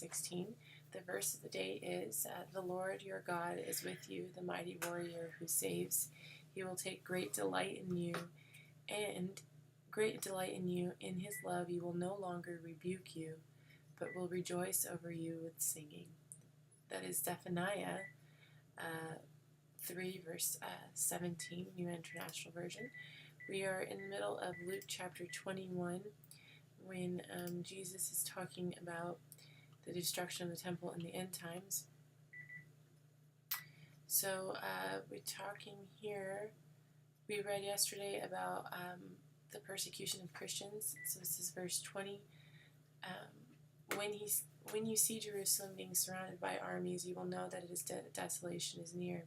16. The verse of the day is, the Lord your God is with you, the mighty warrior who saves. He will take great delight in you, and great delight in you. In his love he will no longer rebuke you, but will rejoice over you with singing. That is Zephaniah 3, verse 17, New International Version. We are in the middle of Luke chapter 21, when Jesus is talking about the destruction of the temple in the end times. So we're talking here, we read yesterday about the persecution of Christians. So this is verse 20. When you see Jerusalem being surrounded by armies, you will know that its desolation is near.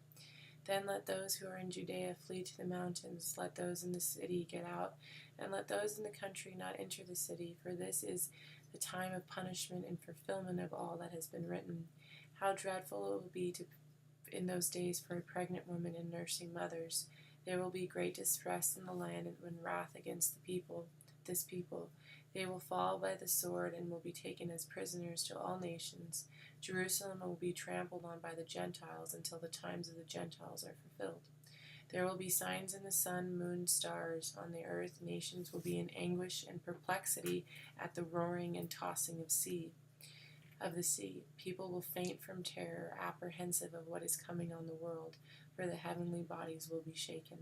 Then let those who are in Judea flee to the mountains, let those in the city get out, and let those in the country not enter the city, for this is the time of punishment and fulfillment of all that has been written. How dreadful it will be in those days for a pregnant woman and nursing mothers. There will be great distress in the land and wrath against this people. They will fall by the sword and will be taken as prisoners to all nations. Jerusalem will be trampled on by the Gentiles until the times of the Gentiles are fulfilled. There will be signs in the sun, moon, stars. On the earth, nations will be in anguish and perplexity at the roaring and tossing of the sea. People will faint from terror, apprehensive of what is coming on the world, for the heavenly bodies will be shaken.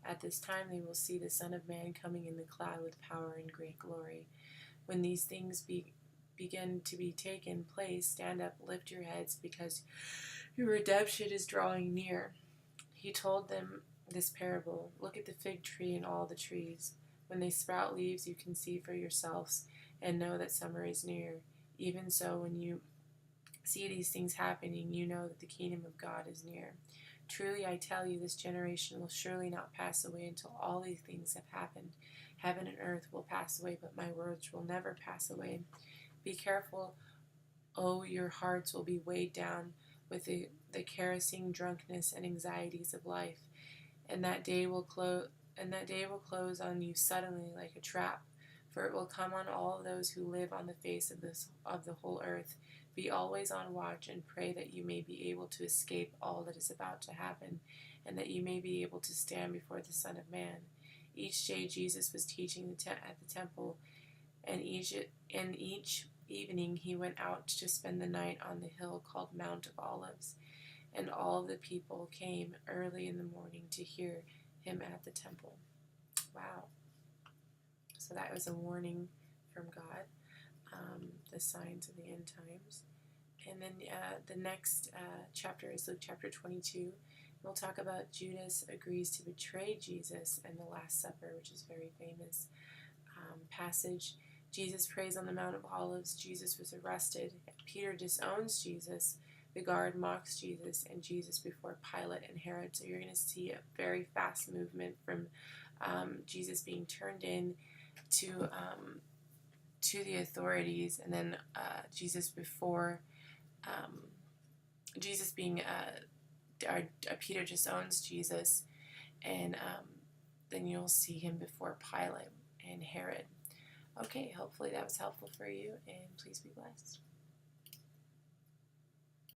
At this time they will see the Son of Man coming in the cloud with power and great glory. When these things begin to be taken place, stand up, lift your heads, because your redemption is drawing near. He told them this parable. Look at the fig tree and all the trees. When they sprout leaves, you can see for yourselves and know that summer is near. Even so, when you see these things happening, you know that the kingdom of God is near. Truly, I tell you, this generation will surely not pass away until all these things have happened. Heaven and earth will pass away, but my words will never pass away. Be careful, your hearts will be weighed down with the caressing drunkenness and anxieties of life, and that day will close on you suddenly like a trap, for it will come on all of those who live on the face of the whole earth. Be always on watch and pray that you may be able to escape all that is about to happen, and that you may be able to stand before the Son of Man. Each day Jesus was teaching at the temple, and each evening he went out to spend the night on the hill called Mount of Olives, and all the people came early in the morning to hear him at the temple. Wow. So that was a warning from God, the signs of the end times. And then the next chapter is Luke chapter 22. We'll talk about Judas agrees to betray Jesus and the Last Supper, which is a very famous passage. Jesus prays on the Mount of Olives. Jesus was arrested. Peter disowns Jesus. The guard mocks Jesus and Jesus before Pilate and Herod. So you're going to see a very fast movement from Jesus being turned in to the authorities, and then Jesus being Peter disowns Jesus, and then you'll see him before Pilate and Herod. Okay, hopefully that was helpful for you, and please be blessed.